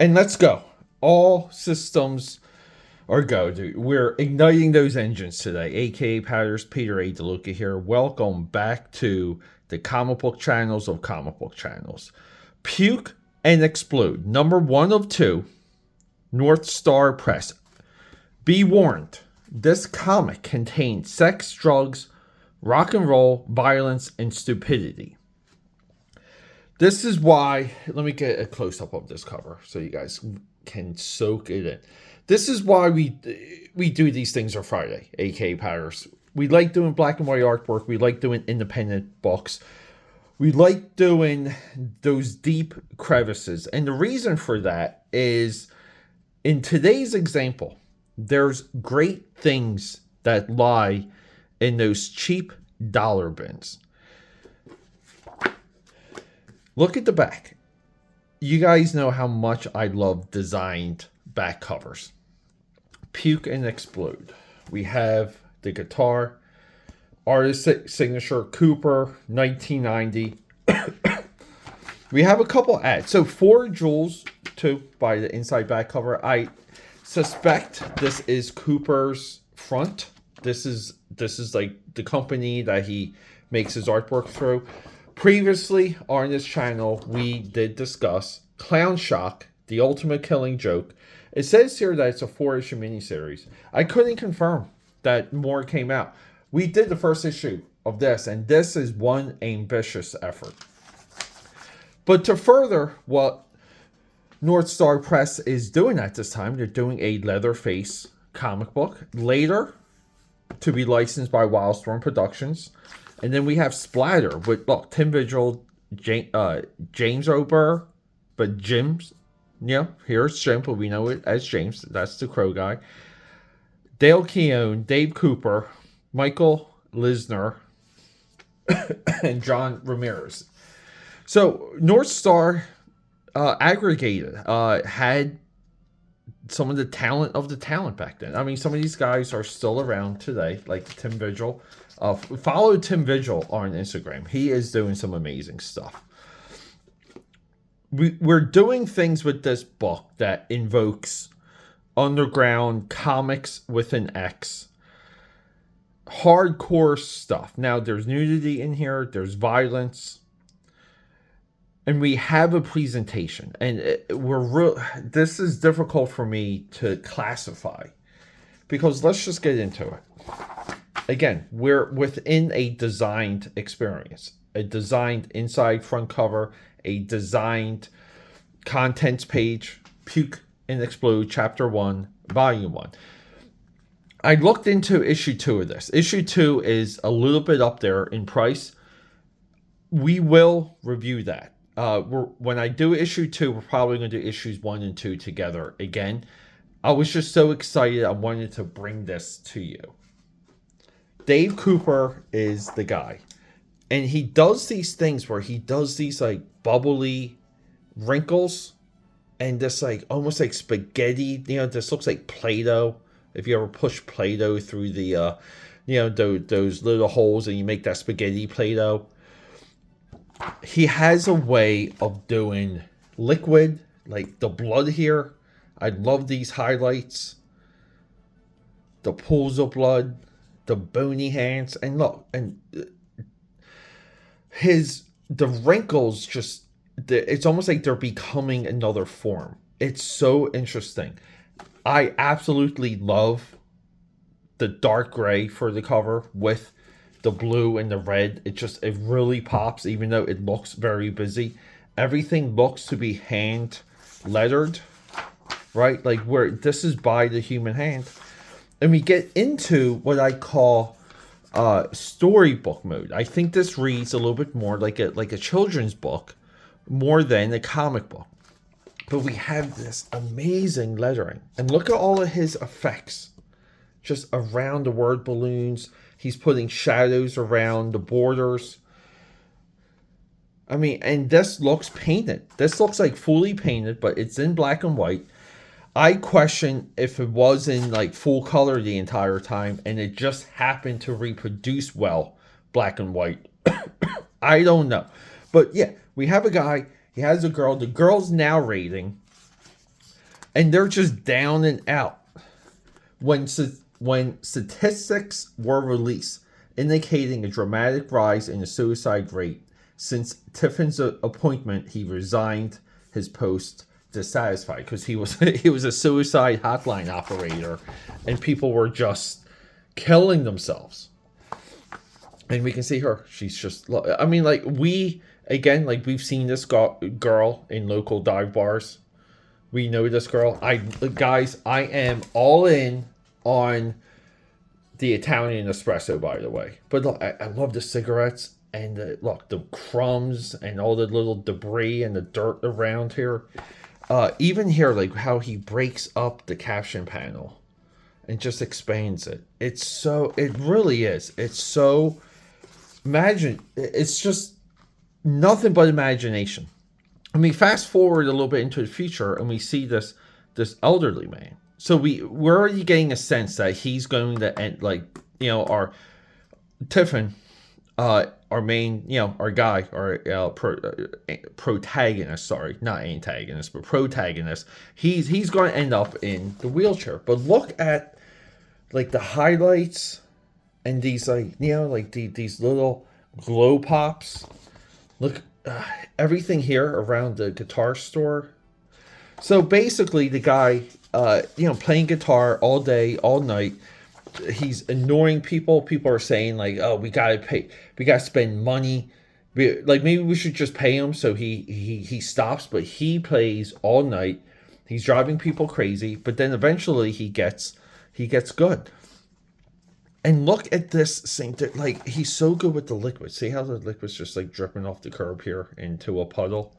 And let's go. All systems are go, dude. We're igniting those engines today. AKA Patters, Peter A. DeLuca here. Welcome back to the comic book channels of comic book channels. Puke and Explode, number 1 of 2, North Star Press. Be warned, this comic contains sex, drugs, rock and roll, violence, and stupidity. This is why, let me get a close-up of this cover so you guys can soak it in. This is why we do these things on Friday, aka Patters. We like doing black and white artwork. We like doing independent books. We like doing those deep crevices. And the reason for that is, in today's example, there's great things that lie in those cheap dollar bins. Look at the back. You guys know how much I love designed back covers. Puke and Explode. We have the guitar, artist signature, Cooper, 1990. We have a couple ads. So 4 jewels too by the inside back cover. I suspect this is Cooper's front. This is like the company that he makes his artwork through. Previously on this channel, we did discuss Clown Shock, the Ultimate Killing Joke. It says here that it's a 4-issue miniseries. I couldn't confirm that more came out. We did the first issue of this, and this is one ambitious effort. But to further what North Star Press is doing at this time, they're doing a Leatherface comic book. Later, to be licensed by Wildstorm Productions. And then we have Splatter with, look, Tim Vigil, James Ober, but Jim's, yeah, here's Jim, but we know it as James. That's the Crow guy. Dale Keown, Dave Cooper, Michael Lisner, and John Ramirez. So North Star aggregated, had some of the talent back then. I mean, some of these guys are still around today, like Tim Vigil. Follow Tim Vigil on Instagram. He is doing some amazing stuff. We're doing things with this book that invokes underground comics with an X. Hardcore stuff. Now, there's nudity in here. There's violence. And we have a presentation. And this is difficult for me to classify. Because let's just get into it. Again, we're within a designed experience. A designed inside front cover. A designed contents page. Puke and Explode, Chapter 1, Volume 1. I looked into issue 2 of this. Issue 2 is a little bit up there in price. We will review that. When I do issue 2, we're probably going to do issues 1 and 2 together again. I was just so excited. I wanted to bring this to you. Dave Cooper is the guy. And he does these things where he does these like bubbly wrinkles and this like almost like spaghetti. You know, this looks like Play-Doh. If you ever push Play-Doh through the, those little holes and you make that spaghetti Play-Doh. He has a way of doing liquid, like the blood here. I love these highlights. The pools of blood, the bony hands, and look, and the wrinkles just, it's almost like they're becoming another form. It's so interesting. I absolutely love the dark gray for the cover with the blue and the red. It really pops, even though it looks very busy. Everything looks to be hand lettered, right? Like where this is by the human hand. And we get into what I call storybook mode. I think this reads a little bit more like a children's book more than a comic book. But we have this amazing lettering. And look at all of his effects. Just around the word balloons. He's putting shadows around the borders. I mean, and this looks painted. This looks like fully painted, but it's in black and white. I question if it was in like full color the entire time and it just happened to reproduce well black and white. I don't know. But yeah, we have a guy. He has a girl. The girl's narrating. and they're just down and out. When statistics were released indicating a dramatic rise in the suicide rate since Tiffin's appointment, he resigned his post dissatisfied because he was he was a suicide hotline operator, and people were just killing themselves. And we can see her. She's just, I mean, like, we've seen this girl in local dive bars. We know this girl. Guys, I am all in on the Italian espresso, by the way. But look, I love the cigarettes and the crumbs and all the little debris and the dirt around here. Even here, like how he breaks up the caption panel and just expands it. It really is. It's so, it's just nothing but imagination. I mean, fast forward a little bit into the future and we see this elderly man. So we're already getting a sense that he's going to end, like, our Tiffin, our main, our guy, our protagonist, sorry, not antagonist, but protagonist. He's going to end up in the wheelchair. But look at, like, the highlights and these, like, these little glow pops. Look, everything here around the guitar store. So basically, the guy, playing guitar all day, all night. He's annoying people. People are saying, like, "Oh, we gotta spend money. Maybe we should just pay him." So he stops, but he plays all night. He's driving people crazy. But then eventually he gets good. And look at this thing. Like, he's so good with the liquid. See how the liquid's just, like, dripping off the curb here into a puddle.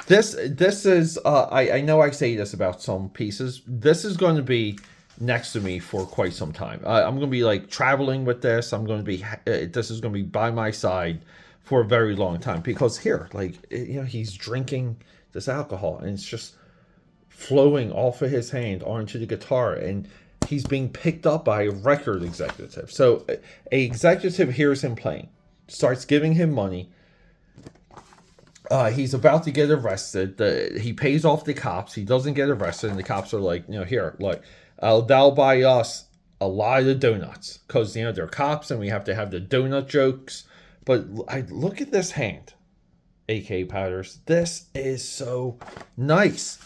This is, I know I say this about some pieces. This is going to be next to me for quite some time. I'm going to be, like, traveling with this. This is going to be by my side for a very long time. Because here, like, he's drinking this alcohol and it's just flowing off of his hand onto the guitar. And he's being picked up by a record executive. So a executive hears him playing, starts giving him money. He's about to get arrested. He pays off the cops. He doesn't get arrested, and the cops are like, here, look, they'll buy us a lot of donuts because they're cops, and we have to have the donut jokes. But look at this hand, AKAPADers. This is so nice.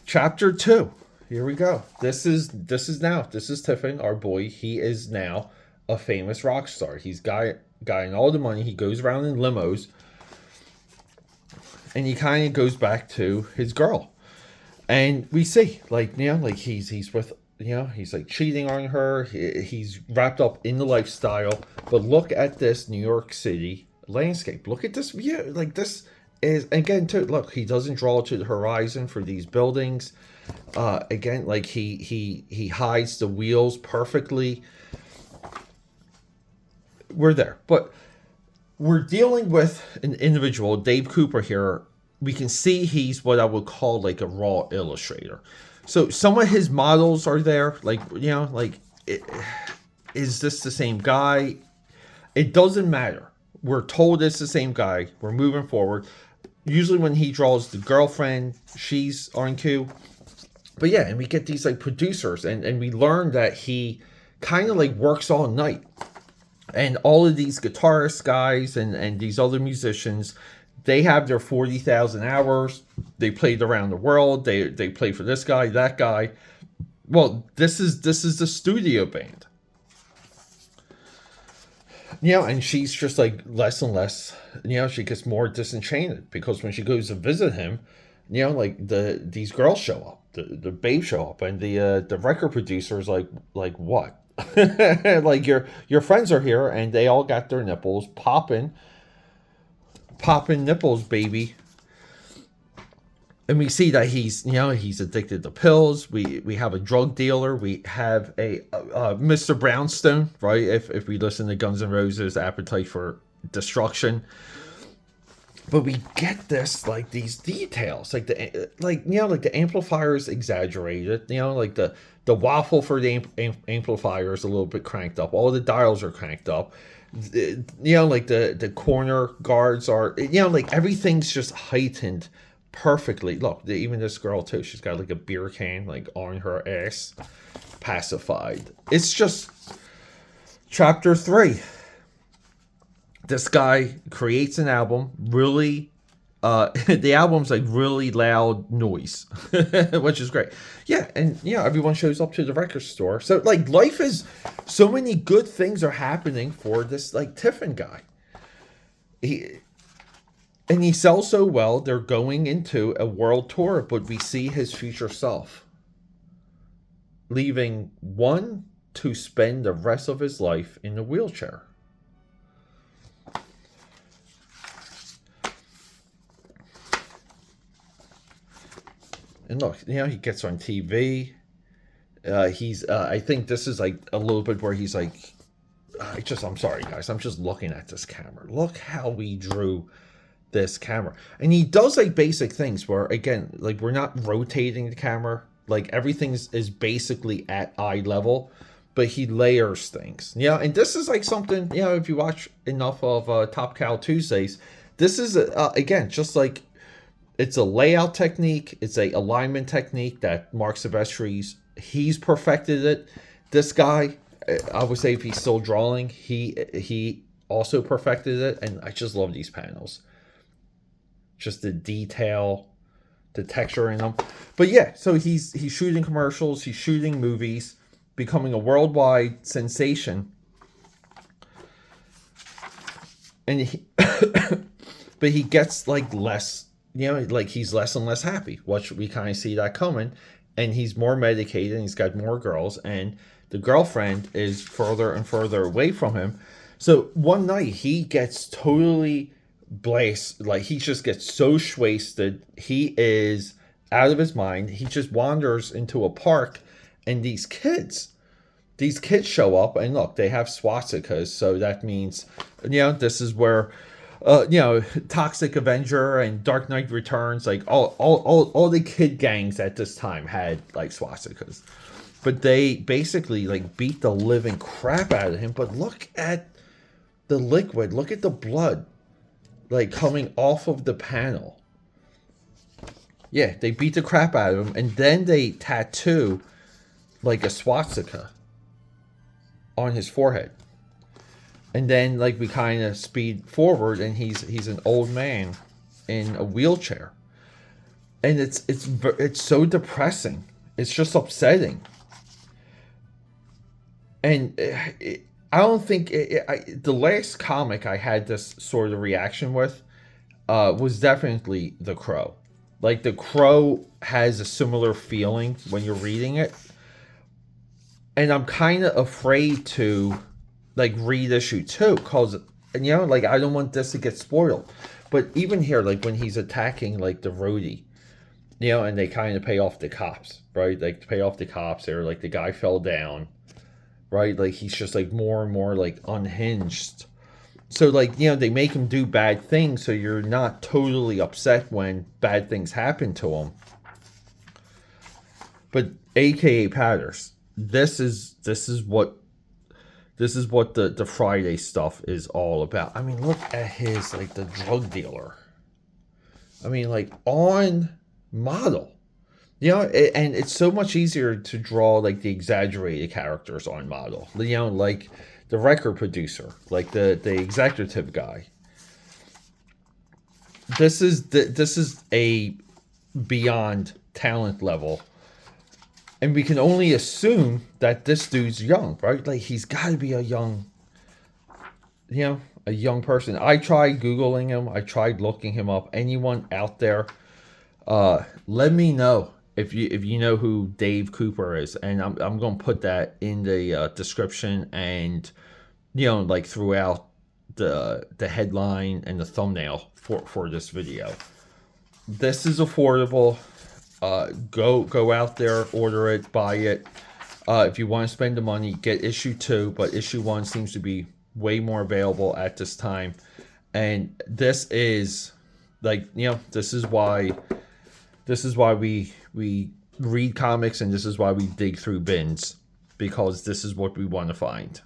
Chapter 2. Here we go. This is Tiffin, our boy. He is now a famous rock star. He's got all the money. He goes around in limos. And he kind of goes back to his girl. And we see, he's with, he's, like, cheating on her. He's wrapped up in the lifestyle. But look at this New York City landscape. Look at this view. Like, this is, again, too, look, he doesn't draw to the horizon for these buildings. Again, like, he hides the wheels perfectly. We're there. But we're dealing with an individual, Dave Cooper here. We can see he's what I would call, like, a raw illustrator. So some of his models are there. Is this the same guy? It doesn't matter. We're told it's the same guy. We're moving forward. Usually when he draws the girlfriend, she's on cue. But yeah, and we get these, like, producers. And we learn that he kind of, like, works all night. And all of these guitarist guys and these other musicians, they have their 40,000 hours. They played around the world. They play for this guy, that guy. Well, this is the studio band. And she's just, like, less and less, she gets more disenchanted because when she goes to visit him, these girls show up, the babes show up, and the record producer is like what? Like, your friends are here and they all got their nipples popping nipples, baby. And we see that he's addicted to pills. We have a drug dealer. We have a Mr. Brownstone, right? If we listen to Guns N' Roses' Appetite for Destruction. But we get this, like, these details, like the amplifier is exaggerated, like the waffle for the amplifier is a little bit cranked up. All the dials are cranked up. Like the corner guards are, like, everything's just heightened perfectly. Look, even this girl too, she's got like a beer can like on her ass, pacified. It's just chapter 3. This guy creates an album, really the album's like really loud noise, which is great. Yeah, and everyone shows up to the record store. So like life is, so many good things are happening for this like Tiffin guy. He sells so well, they're going into a world tour, but we see his future self leaving one to spend the rest of his life in a wheelchair. And look, he gets on TV. I think this is like a little bit where he's like, I'm sorry guys, I'm just looking at this camera. Look how we drew this camera. And he does like basic things where, again, like we're not rotating the camera. Like everything is basically at eye level, but he layers things. And this is like something, if you watch enough of Top Cow Tuesdays, this is, again, just like, it's a layout technique. It's a alignment technique that Mark Silvestri, he's perfected it. This guy, I would say if he's still drawing, he also perfected it. And I just love these panels. Just the detail, the texture in them. But yeah, so he's shooting commercials. He's shooting movies, becoming a worldwide sensation. And but he gets like less, like he's less and less happy, which we kind of see that coming. And he's more medicated, and he's got more girls, and the girlfriend is further and further away from him. So one night he gets totally blazed, like he just gets so wasted, he is out of his mind. He just wanders into a park, and these kids show up, and look, they have swastikas, so that means, this is where Toxic Avenger and Dark Knight Returns, like all the kid gangs at this time had like swastikas. But they basically like beat the living crap out of him. But look at the liquid, look at the blood like coming off of the panel. Yeah, they beat the crap out of him, and then they tattoo like a swastika on his forehead. And then, like, we kind of speed forward, and he's an old man in a wheelchair, and it's so depressing. It's just upsetting. And I don't think the last comic I had this sort of reaction with was definitely The Crow. Like, The Crow has a similar feeling when you're reading it, and I'm kind of afraid to like read issue 2, because like I don't want this to get spoiled. But even here, like when he's attacking like the roadie, and they kind of pay off the cops, right? Like pay off the cops, or like the guy fell down, right? Like he's just like more and more like unhinged. So like they make him do bad things, so you're not totally upset when bad things happen to him. But AKA Padders, this is what the Friday stuff is all about. I mean, look at his, like, the drug dealer. I mean, like, on model. And it's so much easier to draw, like, the exaggerated characters on model. Like the record producer, like the executive guy. This is a beyond talent level. And we can only assume that this dude's young, right? Like, he's got to be a young person. I tried Googling him. I tried looking him up. Anyone out there, let me know if you know who Dave Cooper is. And I'm going to put that in the description and, like throughout the headline and the thumbnail for this video. This is affordable. Go out there, order it, buy it. If you want to spend the money, get issue 2, but issue 1 seems to be way more available at this time. And this is like, this is why we read comics, and this is why we dig through bins, because this is what we want to find.